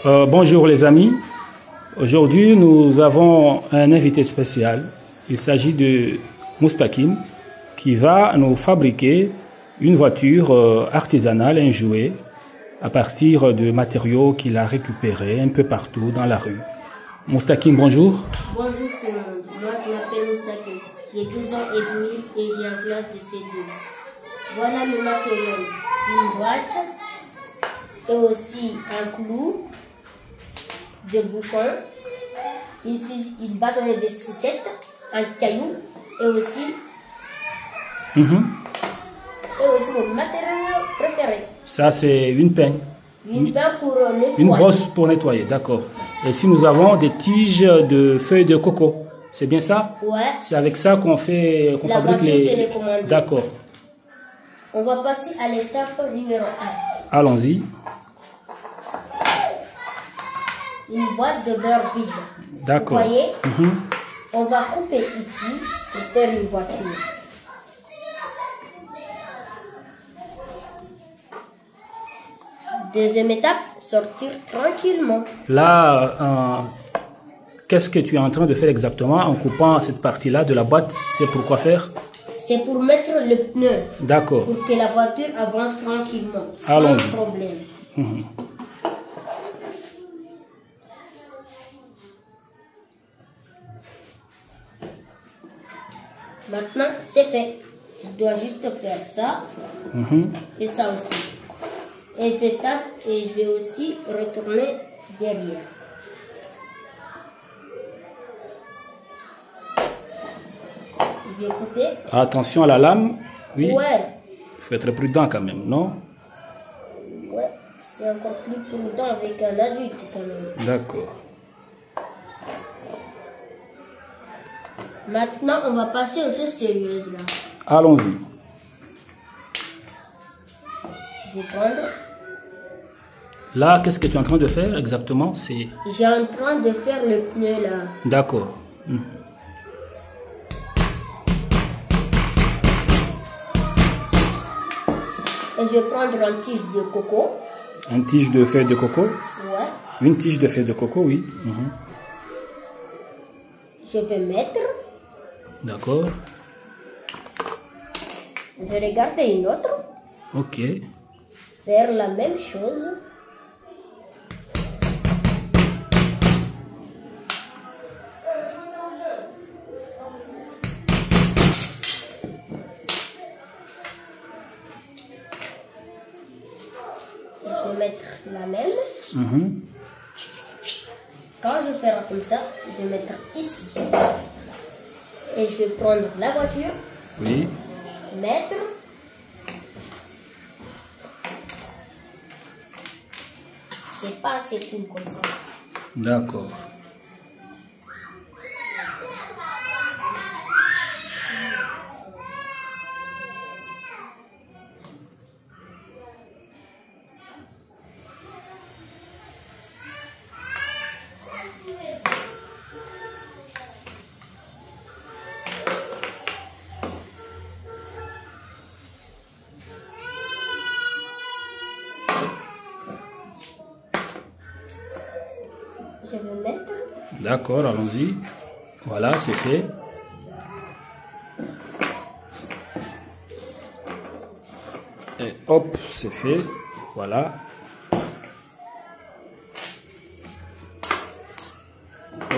Bonjour les amis. Aujourd'hui, nous avons un invité spécial. Il s'agit de Moustakim qui va nous fabriquer une voiture artisanale, un jouet, à partir de matériaux qu'il a récupérés un peu partout dans la rue. Moustakim, bonjour. Bonjour tout le monde. Moi, je m'appelle Moustakim. J'ai 12 ans et demi et j'ai en classe de C2. Voilà le matériel. Une boîte et aussi un clou, deux bouchons, ici une bâtonnet de sucette, un caillou et aussi mon matériel préféré. Ça, c'est une peigne. Une peigne pour nettoyer. Une brosse pour nettoyer, d'accord. Et si nous avons des tiges de feuilles de coco, c'est bien ça? Ouais. C'est avec ça qu'on fabrique les... télécommandée. D'accord. On va passer à l'étape numéro 1. Allons-y. Une boîte de beurre vide. D'accord. Vous voyez? On va couper ici pour faire une voiture. Deuxième étape, sortir tranquillement. Là, qu'est-ce que tu es en train de faire exactement en coupant cette partie-là de la boîte? C'est pour quoi faire? C'est pour mettre le pneu. D'accord. Pour que la voiture avance tranquillement, sans Allons-y. problème. Maintenant, c'est fait. Je dois juste faire ça et ça aussi. Et je tape et je vais aussi retourner derrière. Je vais couper. Attention à la lame. Oui. Ouais. Il faut être prudent quand même, non? Ouais, c'est encore plus prudent avec un adulte quand même. D'accord. Maintenant, on va passer aux choses sérieuses là. Allons-y. Je vais prendre. Là, qu'est-ce que tu es en train de faire exactement? C'est... J'ai en train de faire le pneu là. D'accord. Et je vais prendre une tige de coco. Une tige de feuilles de coco? Ouais. Une tige de feuilles de coco, oui. Je vais mettre. D'accord. Je vais regarder une autre. Ok. Faire la même chose. Je vais mettre la même. Quand je vais faire comme ça, je vais mettre ici. Et je vais prendre la voiture. Oui. Mettre. C'est pas assez cool comme ça. D'accord. Je vais mettre. D'accord, allons-y. Voilà, c'est fait. Et hop, c'est fait. Voilà.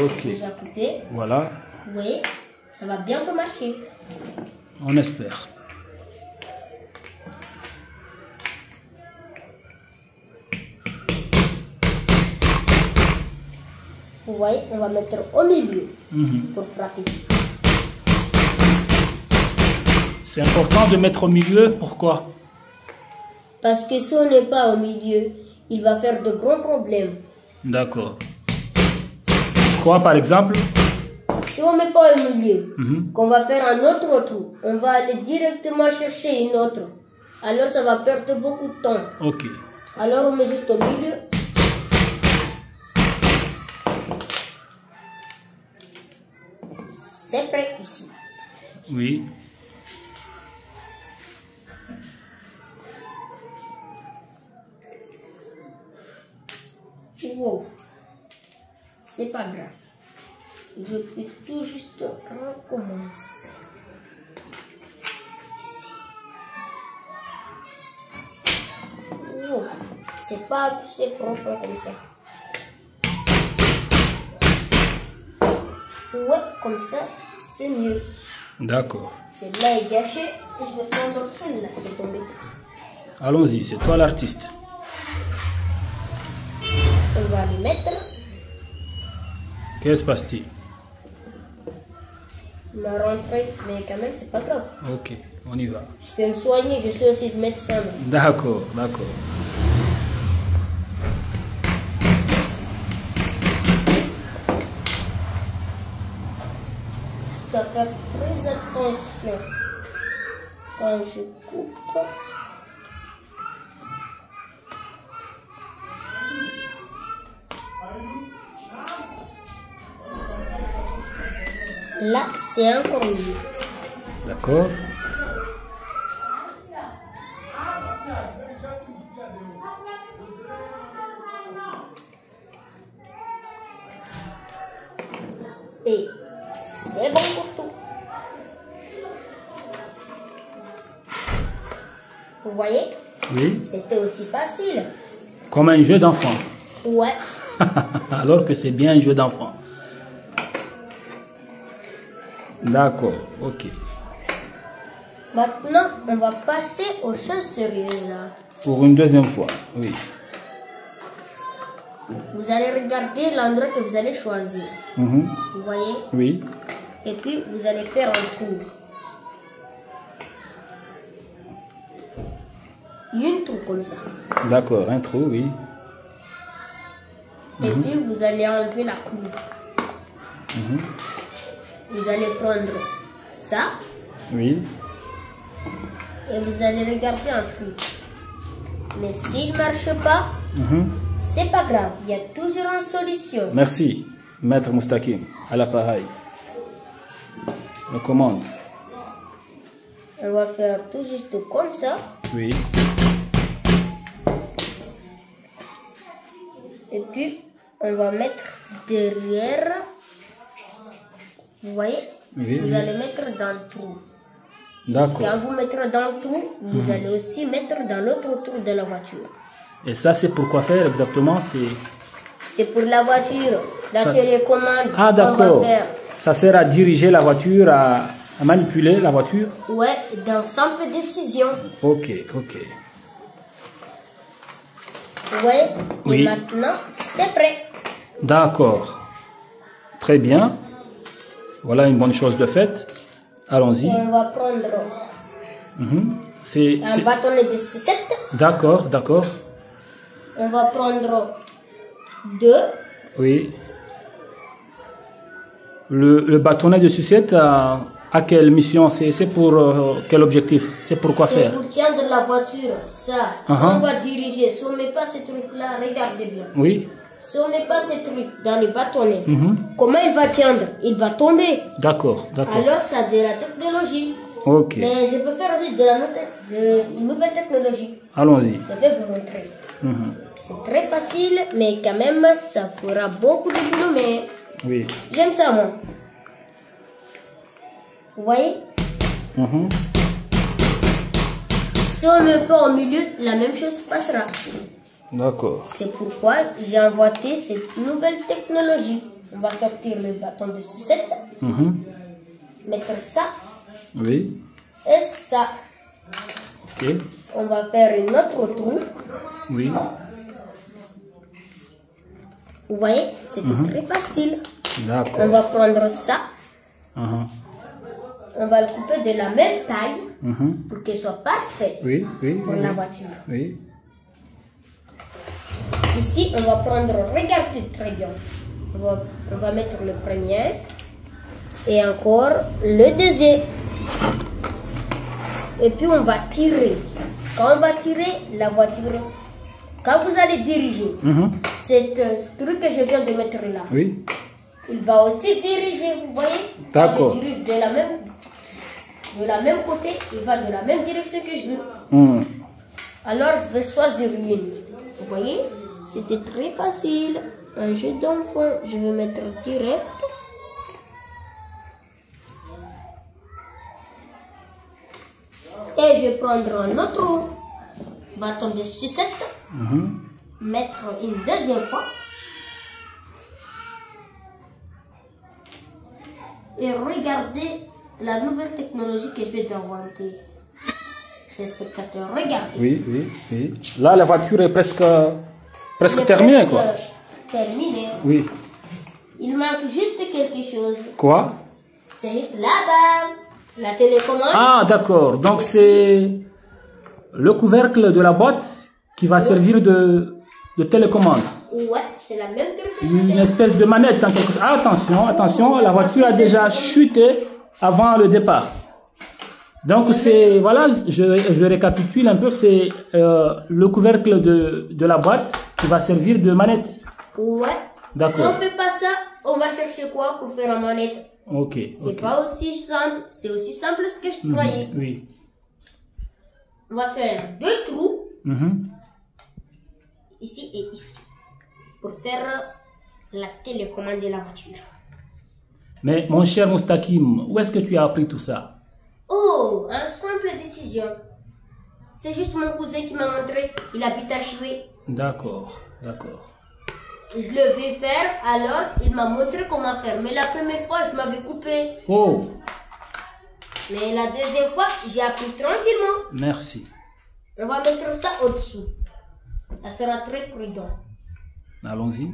Ok. Déjà coupé. Voilà. Oui, ça va bientôt marcher. On espère. Vous voyez, on va mettre au milieu pour frapper. C'est important de mettre au milieu. Pourquoi? Parce que si on n'est pas au milieu, il va faire de grands problèmes. D'accord. Quoi, par exemple? Si on ne met pas au milieu, qu'on va faire un autre trou, on va aller directement chercher une autre. Alors ça va perdre beaucoup de temps. Ok. Alors on met juste au milieu. C'est prêt ici. Oui. Wow. C'est pas grave. Je peux tout juste recommencer. Wow. C'est pas assez profond comme ça. Ouais, comme ça, c'est mieux. D'accord. Celle-là est gâchée et je vais prendre celle-là qui est tombée. Allons-y, c'est toi l'artiste. On va les mettre. Qu'est-ce qui se passe-t-il? Ma rentrée, mais quand même, c'est pas grave. Ok, on y va. Je peux me soigner, je sais aussi médecin. D'accord, d'accord. Je dois faire très attention quand je coupe. Là, c'est encore mieux. D'accord. Et c'est bon pour tout. Vous voyez? Oui. C'était aussi facile. Comme un jeu d'enfant. Ouais. Alors que c'est bien un jeu d'enfant. D'accord, ok. Maintenant, on va passer aux choses sérieuses. Là. Pour une deuxième fois, oui. Vous allez regarder l'endroit que vous allez choisir. Mhm. Vous voyez? Oui. Et puis, vous allez faire un trou. Une trou comme ça. D'accord, un trou, oui. Et puis, vous allez enlever la clou. Vous allez prendre ça. Oui. Et vous allez regarder un trou. Mais s'il ne marche pas, c'est pas grave. Il y a toujours une solution. Merci, Maître Moustakim, à l'appareil. La commande. On va faire tout juste comme ça. Oui. Et puis, on va mettre derrière. Vous voyez? Oui, Vous oui. allez mettre dans le trou. D'accord. Quand vous mettrez dans le trou, vous allez aussi mettre dans l'autre trou de la voiture. Et ça, c'est pour quoi faire exactement? C'est pour la voiture, la télécommande. Ah, On d'accord. va faire. Ça sert à diriger la voiture, à manipuler la voiture? Ouais, dans simple décision. Ok, ok. Vous voyez? Oui. Et maintenant, c'est prêt. D'accord. Très bien. Voilà une bonne chose de faite. Allons-y. Et on va prendre C'est... un bâtonnet de sucette. D'accord, d'accord. On va prendre 2. Oui. Le bâtonnet de sucette a quelle mission? C'est pour quel objectif? C'est pour quoi C'est faire? pour tiendre la voiture. Ça, on va diriger. Si on ne met pas ce truc-là, regardez bien. Oui. Si on ne met pas ce truc dans les bâtonnets, comment il va tiendre? Il va tomber. D'accord, d'accord. Alors, ça a de la technologie. Ok. Mais je peux faire aussi de la nouvelle technologie. Allons-y. Je vais vous montrer. C'est très facile, mais quand même, ça fera beaucoup de boulot. Mais Oui. j'aime ça, moi. Vous voyez? Si on met pas au milieu, la même chose passera. D'accord. C'est pourquoi j'ai inventé cette nouvelle technologie. On va sortir le bâton de sucette, mettre ça Oui. et ça. Ok. On va faire une autre trou. Oui. Vous voyez, c'est très facile. On D'accord. va prendre ça. On va le couper de la même taille pour qu'il soit parfait Oui, oui. pour oui, la oui. voiture. Oui. Ici, on va prendre, regardez très bien. On va mettre le premier et encore le deuxième. Et puis on va tirer. Quand on va tirer, la voiture, quand vous allez diriger, ce truc que je viens de mettre là, Oui. il va aussi diriger, vous voyez? D'accord. Quand je dirige de la même côté, il va de la même direction que je veux. Alors je vais choisir une. Vous voyez? C'était très facile. Un jeu d'enfant. Je vais mettre direct. Et je vais prendre un autre bâton de sucette. Mettre une deuxième fois. Et regardez la nouvelle technologie que je vais inventer. Chers spectateurs, regardez. Oui, oui, oui. Là, la voiture est presque terminée, quoi. Terminée. Oui. Il manque juste quelque chose. Quoi? C'est juste là-bas. La télécommande. Ah, d'accord. Donc, c'est le couvercle de la boîte qui va servir de télécommande. Ouais, c'est la même truc que Une espèce de manette en quelque sorte. Ah, attention, attention, la voiture a déjà chuté avant le départ. Donc, c'est, voilà, je récapitule un peu, c'est le couvercle de la boîte qui va servir de manette. Ouais. D'accord. Si on fait pas ça, on va chercher quoi pour faire une manette? Ok. C'est pas aussi simple, c'est aussi simple que je croyais. Oui. On va faire deux trous, ici et ici, pour faire la télécommande de la voiture. Mais mon cher Moustakim, où est-ce que tu as appris tout ça? Oh, une simple décision. C'est juste mon cousin qui m'a montré. Il habite à Choué. D'accord, d'accord. Je le vais faire, alors il m'a montré comment faire. Mais la première fois, je m'avais coupé. Oh, Mais la deuxième fois, j'ai appris tranquillement. merci. On va mettre ça au-dessous. Ça sera très prudent. Allons-y.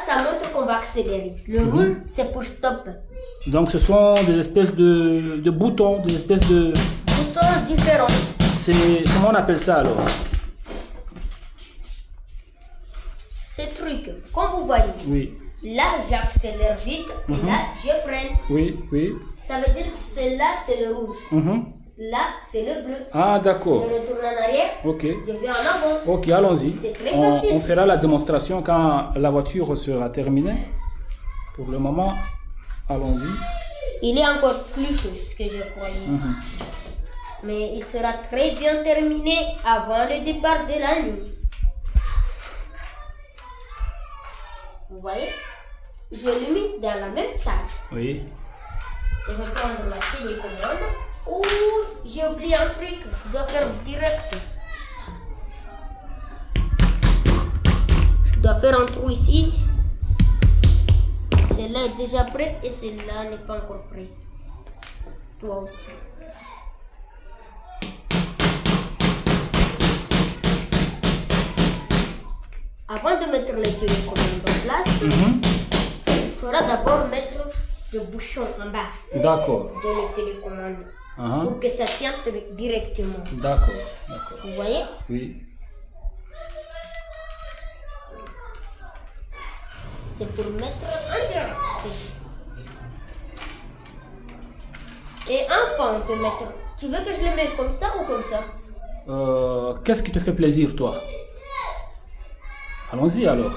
Ça montre qu'on va accélérer. Le rouge, c'est pour stop. Donc ce sont des espèces de boutons, des espèces de... Boutons différents. C'est... Comment on appelle ça alors? Ces trucs, comme vous voyez, Oui. là j'accélère vite et là je freine. Oui, oui. Ça veut dire que celui-là c'est le rouge. Là c'est le bleu. Ah, Je d'accord. retourne en arrière, Ok. je vais en avant. Ok, allons-y. C'est très On facile. fera la démonstration quand la voiture sera terminée. Pour le moment, allons-y. Il est encore plus chaud que je croyais. Mais il sera très bien terminé avant le départ de la nuit. Vous voyez? Je l'ai mis dans la même taille. Oui. Je vais prendre la télécommande. Ouh, j'ai oublié un truc. Je dois faire direct. Je dois faire un trou ici. Celle-là est déjà prête et celle-là n'est pas encore prête. Toi aussi. Avant de mettre les télécommandes en place, il faudra d'abord mettre le bouchon en bas D'accord. de les télécommandes pour que ça tienne directement. D'accord, d'accord. Vous voyez? Oui. C'est pour mettre en direct. Et enfin, on peut mettre... Tu veux que je le mette comme ça ou comme ça? Qu'est-ce qui te fait plaisir, toi? Allons-y alors.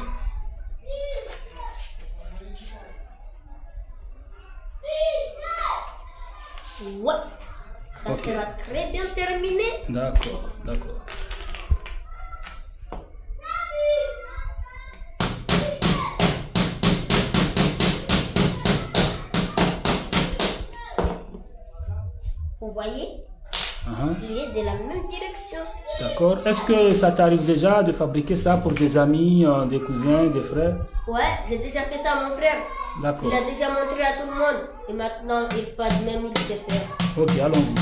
Ouais. Ça sera très bien terminé. D'accord, d'accord. Vous voyez? Il est de la même direction. D'accord. Est-ce que ça t'arrive déjà de fabriquer ça pour des amis, des cousins, des frères? Ouais, j'ai déjà fait ça à mon frère. D'accord. Il a déjà montré à tout le monde. Et maintenant, il fait même il sait faire. Ok, allons-y.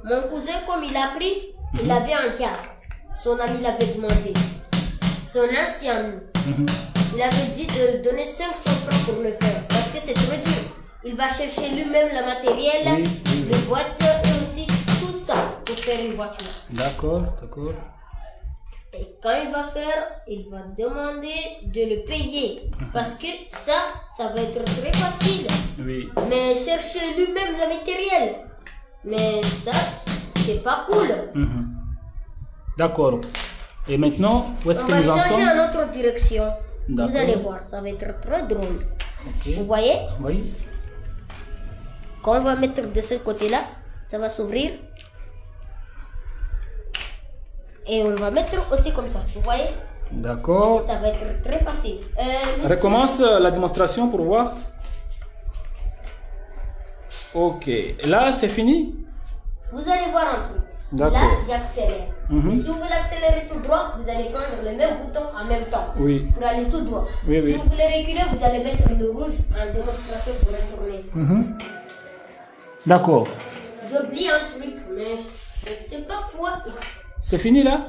Mon cousin, comme il a pris, il avait un cadre. Son ami l'avait demandé. Son ancien ami. Il avait dit de donner 500 francs pour le faire. Parce que c'est trop dur. Il va chercher lui-même le matériel, les boîtes et aussi tout ça pour faire une voiture. D'accord, d'accord. Et quand il va faire, il va demander de le payer. Parce que ça va être très facile. Oui. Mais chercher lui-même le matériel. Mais ça, c'est pas cool. D'accord. Et maintenant, où est-ce On que va nous en changer sommes? en autre direction. Vous D'accord. allez voir, ça va être très drôle. Ok. Vous voyez? Oui. Quand on va mettre de ce côté-là, ça va s'ouvrir. Et on va mettre aussi comme ça, vous voyez? D'accord. Ça va être très facile. Recommence la démonstration pour voir. Ok. Là, c'est fini? Vous allez voir un truc. D'accord. Là, j'accélère. Mhm. Si vous voulez accélérer tout droit, vous allez prendre le même bouton en même temps. Oui. Pour aller tout droit. Oui, si oui. vous voulez reculer, vous allez mettre le rouge en démonstration pour retourner. Mhm. D'accord. J'oublie un truc, mais je ne sais pas quoi. C'est fini là?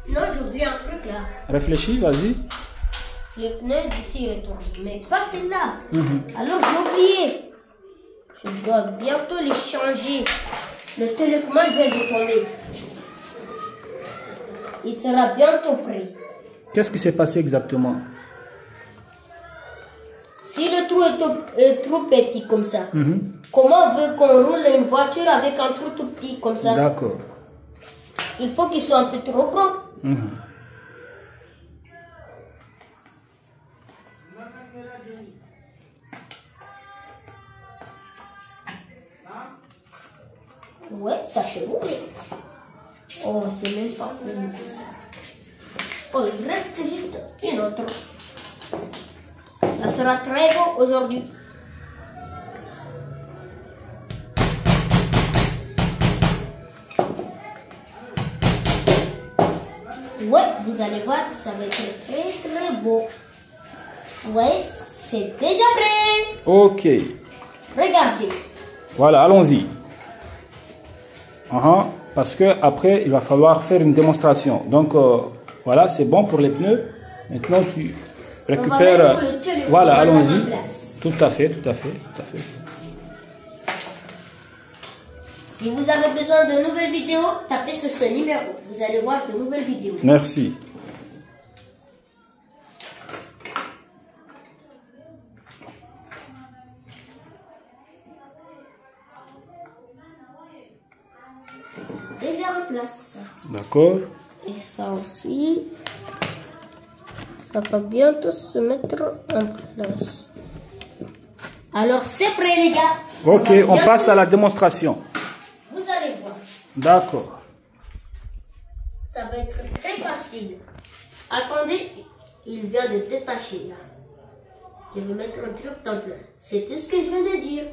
Non, j'oublie un truc là. Réfléchis, vas-y. Le pneu d'ici retourne, mais pas celle-là. Mhm. Alors j'ai oublié. Je dois bientôt les changer. Le télécommande vient de tomber. Il sera bientôt prêt. Qu'est-ce qui s'est passé exactement? Si le trou est trop petit comme ça, Mhm. comment on veut qu'on roule une voiture avec un trou tout petit comme ça? D'accord. Il faut qu'il soit un peu trop grand. Mhm. Ouais, ça fait rouler. Oh, c'est même pas cool comme ça. Oh, il reste juste une autre. Ça sera très beau aujourd'hui. Ouais, vous allez voir, ça va être très très beau. Ouais, c'est déjà prêt. Ok. Regardez. Voilà, allons-y. Parce que après, il va falloir faire une démonstration. Donc, voilà, c'est bon pour les pneus. Maintenant, tu récupères. Voilà, allons-y. Tout à fait, tout à fait, tout à fait. Si vous avez besoin de nouvelles vidéos, tapez sur ce numéro. Vous allez voir de nouvelles vidéos. Merci. C'est déjà en place. D'accord. Et ça aussi, ça va bientôt se mettre en place. Alors c'est prêt les gars. Ok, on passe à la démonstration. Vous allez voir. D'accord. Ça va être très facile. Attendez, il vient de détacher là. Je vais mettre un truc en plein. C'est tout ce que je viens de dire.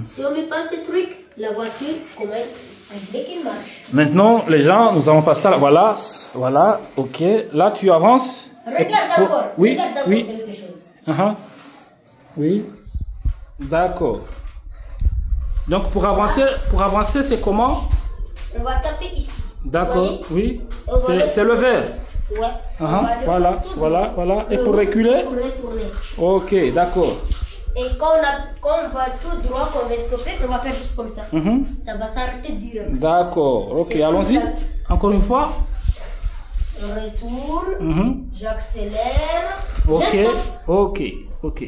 Si on met pas ce truc, la voiture, comment elle veut qu'il marche. Maintenant, les gens, nous allons passer à la... Voilà, voilà, ok. Là, tu avances. Regarde d'abord. Oui, Regarde d'abord oui. quelque chose. Oui. D'accord. Donc, pour avancer, c'est comment? On va taper ici. D'accord, oui. Voilà. C'est le vert. Ouais. On va aller Voilà, tout voilà, droit. voilà. Et pour reculer? Pour retourner. Ok, d'accord. Et quand on va tout droit, qu'on va stopper, on va faire juste comme ça. Ça va s'arrêter direct. D'accord, ok, C'est allons-y. comme ça. Encore une fois. Je retourne, j'accélère. Ok, Je stoppe. ok, ok.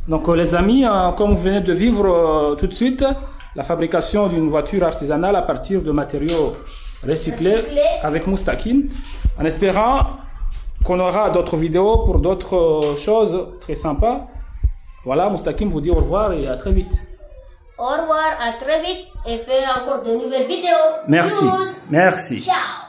Donc les amis, comme vous venez de vivre tout de suite, la fabrication d'une voiture artisanale à partir de matériaux recyclés avec Moustakin, en espérant qu'on aura d'autres vidéos pour d'autres choses très sympas. Voilà, Moustakin vous dit au revoir et à très vite. Au revoir, à très vite et fais encore de nouvelles vidéos. Merci, Tchuss. merci. Ciao.